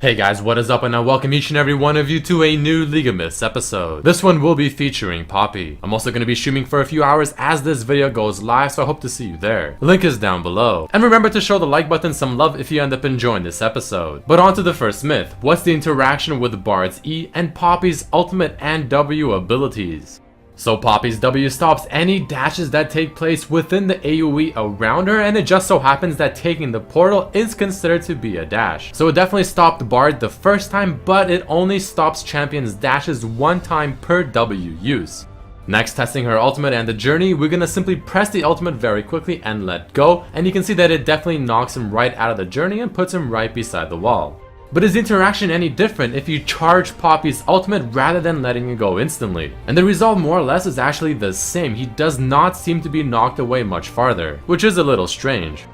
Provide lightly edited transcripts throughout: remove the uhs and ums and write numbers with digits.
Hey guys, what is up, and I welcome each and every one of you to a new League of Myths episode. This one will be featuring Poppy. I'm also going to be streaming for a few hours as this video goes live, so I hope to see you there. The link is down below. And remember to show the like button some love if you end up enjoying this episode. But on to the first myth. What's the interaction with Bard's E and Poppy's ultimate and W abilities? So Poppy's W stops any dashes that take place within the AoE around her, and it just so happens that taking the portal is considered to be a dash. So it definitely stopped Bard the first time, but it only stops champions dashes one time per W use. Next, testing her ultimate and the journey, we're gonna simply press the ultimate very quickly and let go, and you can see that it definitely knocks him right out of the journey and puts him right beside the wall. But is the interaction any different if you charge Poppy's ultimate rather than letting it go instantly? And the result more or less is actually the same. He does not seem to be knocked away much farther, which is a little strange.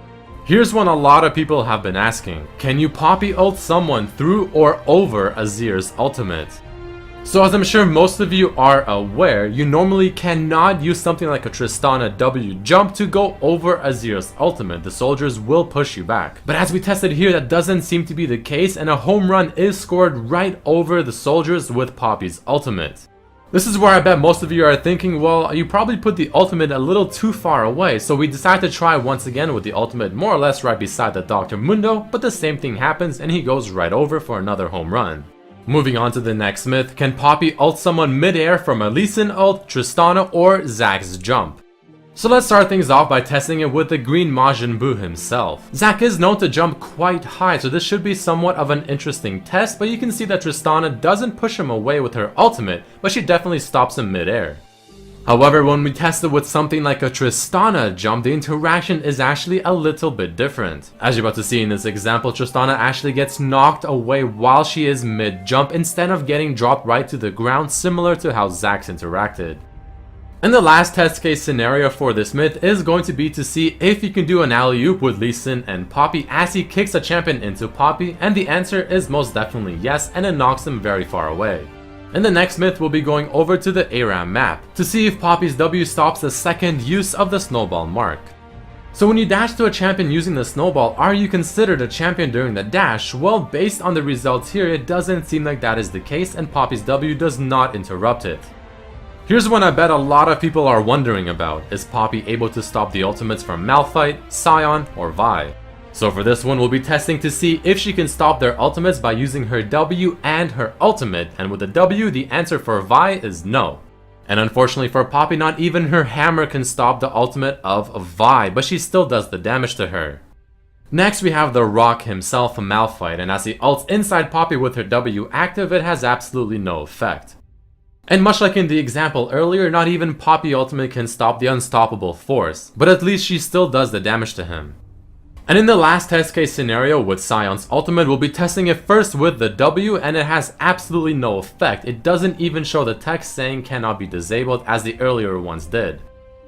Here's one a lot of people have been asking. Can you Poppy ult someone through or over Azir's ultimate? So as I'm sure most of you are aware, you normally cannot use something like a Tristana W jump to go over Azir's ultimate. The soldiers will push you back. But as we tested here, that doesn't seem to be the case, and a home run is scored right over the soldiers with Poppy's ultimate. This is where I bet most of you are thinking, well, you probably put the ultimate a little too far away, so we decided to try once again with the ultimate more or less right beside the Dr. Mundo, but the same thing happens and he goes right over for another home run. Moving on to the next myth, can Poppy ult someone mid-air from a Lee Sin ult, Tristana, or Zack's jump? So let's start things off by testing it with the green Majin Buu himself. Zack is known to jump quite high, so this should be somewhat of an interesting test, but you can see that Tristana doesn't push him away with her ultimate, but she definitely stops him mid-air. However, when we test it with something like a Tristana jump, the interaction is actually a little bit different. As you're about to see in this example, Tristana actually gets knocked away while she is mid-jump instead of getting dropped right to the ground, similar to how Zack's interacted. And the last test case scenario for this myth is going to be to see if you can do an alley-oop with Lee Sin and Poppy as he kicks a champion into Poppy, and the answer is most definitely yes, and it knocks him very far away. In the next myth, we'll be going over to the ARAM map to see if Poppy's W stops the second use of the snowball mark. So when you dash to a champion using the snowball, are you considered a champion during the dash? Well, based on the results here, it doesn't seem like that is the case, and Poppy's W does not interrupt it. Here's one I bet a lot of people are wondering about. Is Poppy able to stop the ultimates from Malphite, Scion, or Vi? So for this one, we'll be testing to see if she can stop their ultimates by using her W and her ultimate, and with the W, the answer for Vi is no. And unfortunately for Poppy, not even her hammer can stop the ultimate of Vi, but she still does the damage to her. Next, we have the Rock himself, Malphite, and as he ults inside Poppy with her W active, it has absolutely no effect. And much like in the example earlier, not even Poppy ultimate can stop the unstoppable force, but at least she still does the damage to him. And in the last test case scenario with Sion's ultimate, we'll be testing it first with the W, and it has absolutely no effect. It doesn't even show the text saying cannot be disabled as the earlier ones did.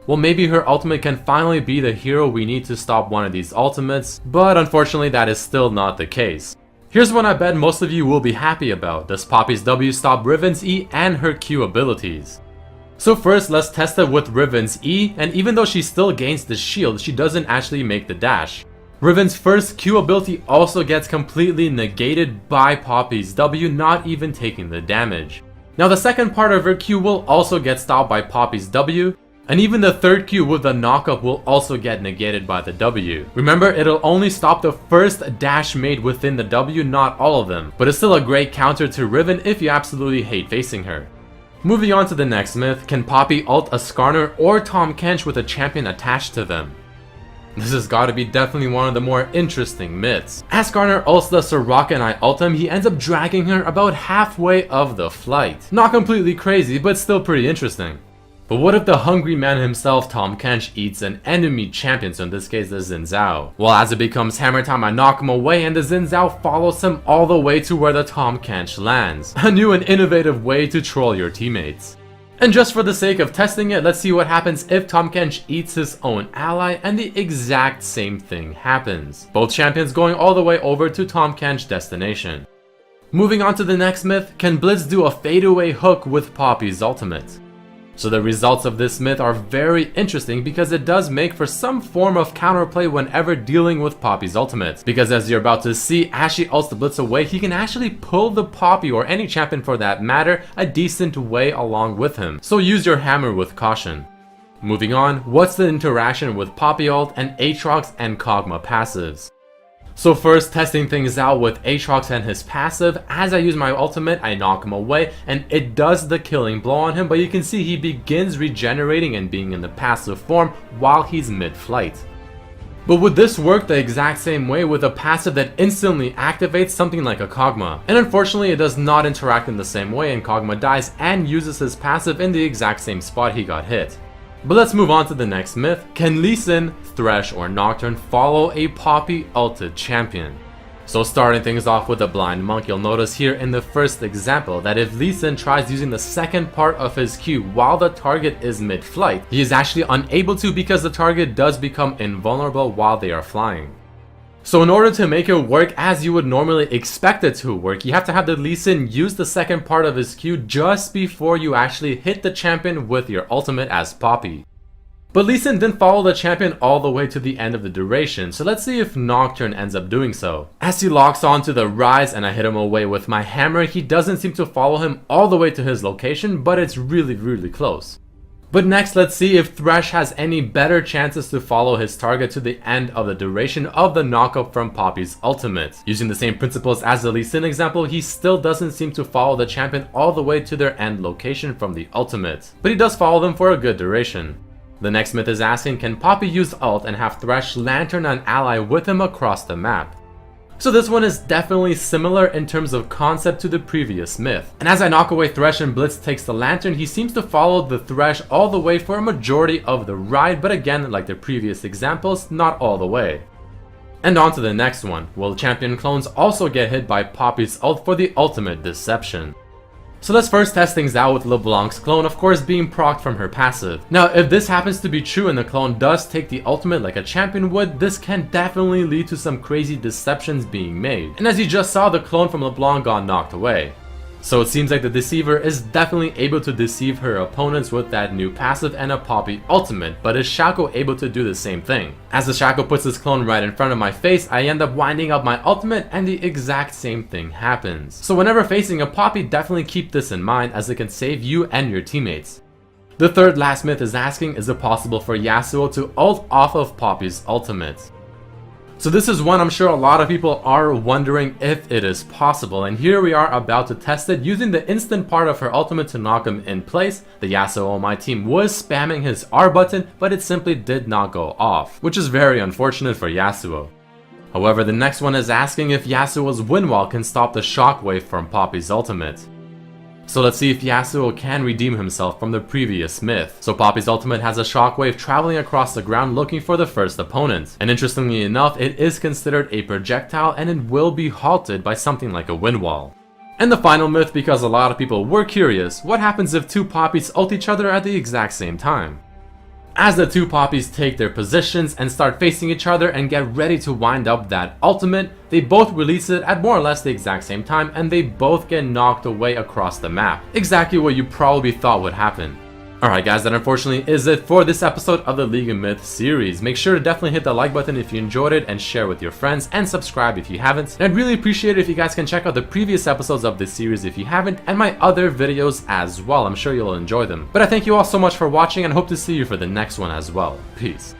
Well, maybe her ultimate can finally be the hero we need to stop one of these ultimates, but unfortunately that is still not the case. Here's one I bet most of you will be happy about. Does Poppy's W stop Riven's E and her Q abilities? So first, let's test it with Riven's E, and even though she still gains the shield, she doesn't actually make the dash. Riven's first Q ability also gets completely negated by Poppy's W, not even taking the damage. Now the second part of her Q will also get stopped by Poppy's W, and even the third Q with the knockup will also get negated by the W. Remember, it'll only stop the first dash made within the W, not all of them, but it's still a great counter to Riven if you absolutely hate facing her. Moving on to the next myth, can Poppy ult a Skarner or Tahm Kench with a champion attached to them? This has got to be definitely one of the more interesting myths. As Skarner ults the Soraka and I ult him, he ends up dragging her about halfway of the flight. Not completely crazy, but still pretty interesting. But what if the hungry man himself, Tahm Kench, eats an enemy champion, so in this case the Xin Zhao? Well, as it becomes hammer time, I knock him away and the Xin Zhao follows him all the way to where the Tahm Kench lands. A new and innovative way to troll your teammates. And just for the sake of testing it, let's see what happens if Tahm Kench eats his own ally, and the exact same thing happens. Both champions going all the way over to Tahm Kench's destination. Moving on to the next myth, can Blitz do a fadeaway hook with Poppy's ultimate? So the results of this myth are very interesting because it does make for some form of counterplay whenever dealing with Poppy's ultimate. Because as you're about to see, as she ults the Blitz away, he can actually pull the Poppy, or any champion for that matter, a decent way along with him. So use your hammer with caution. Moving on, what's the interaction with Poppy ult and Aatrox and Kog'Maw passives? So first, testing things out with Aatrox and his passive. As I use my ultimate, I knock him away and it does the killing blow on him, but you can see he begins regenerating and being in the passive form while he's mid-flight. But would this work the exact same way with a passive that instantly activates something like a Kog'Maw? And unfortunately it does not interact in the same way, and Kog'Maw dies and uses his passive in the exact same spot he got hit. But let's move on to the next myth. Can Lee Sin, Thresh, or Nocturne follow a Poppy ulted champion? So starting things off with a Blind Monk, you'll notice here in the first example that if Lee Sin tries using the second part of his Q while the target is mid-flight, he is actually unable to because the target does become invulnerable while they are flying. So in order to make it work as you would normally expect it to work, you have to have the Lee Sin use the second part of his Q just before you actually hit the champion with your ultimate as Poppy. But Lee Sin didn't follow the champion all the way to the end of the duration, so let's see if Nocturne ends up doing so. As he locks onto the rise and I hit him away with my hammer, he doesn't seem to follow him all the way to his location, but it's really close. But next, let's see if Thresh has any better chances to follow his target to the end of the duration of the knockup from Poppy's ultimate. Using the same principles as the Lee Sin example, he still doesn't seem to follow the champion all the way to their end location from the ultimate, but he does follow them for a good duration. The next myth is asking, can Poppy use ult and have Thresh lantern an ally with him across the map? So this one is definitely similar in terms of concept to the previous myth. And as I knock away Thresh and Blitz takes the lantern, he seems to follow the Thresh all the way for a majority of the ride, but again, like the previous examples, not all the way. And on to the next one. Will champion clones also get hit by Poppy's ult for the ultimate deception? So let's first test things out with LeBlanc's clone, of course being procced from her passive. Now if this happens to be true and the clone does take the ultimate like a champion would, this can definitely lead to some crazy deceptions being made. And as you just saw, the clone from LeBlanc got knocked away. So it seems like the Deceiver is definitely able to deceive her opponents with that new passive and a Poppy ultimate, but is Shaco able to do the same thing? As the Shaco puts his clone right in front of my face, I end up winding up my ultimate and the exact same thing happens. So whenever facing a Poppy, definitely keep this in mind as it can save you and your teammates. The third last myth is asking, is it possible for Yasuo to ult off of Poppy's ultimate? So this is one I'm sure a lot of people are wondering if it is possible, and here we are about to test it using the instant part of her ultimate to knock him in place. The Yasuo on my team was spamming his R button, but it simply did not go off, which is very unfortunate for Yasuo. However, the next one is asking if Yasuo's wind wall can stop the shockwave from Poppy's ultimate. So let's see if Yasuo can redeem himself from the previous myth. So Poppy's ultimate has a shockwave traveling across the ground looking for the first opponent. And interestingly enough, it is considered a projectile and it will be halted by something like a wind wall. And the final myth, because a lot of people were curious, what happens if two Poppies ult each other at the exact same time? As the two Poppies take their positions and start facing each other and get ready to wind up that ultimate, they both release it at more or less the exact same time and they both get knocked away across the map. Exactly what you probably thought would happen. Alright guys, that unfortunately is it for this episode of the League of Myths series. Make sure to definitely hit the like button if you enjoyed it and share with your friends, and subscribe if you haven't. And I'd really appreciate it if you guys can check out the previous episodes of this series if you haven't, and my other videos as well. I'm sure you'll enjoy them. But I thank you all so much for watching and hope to see you for the next one as well. Peace.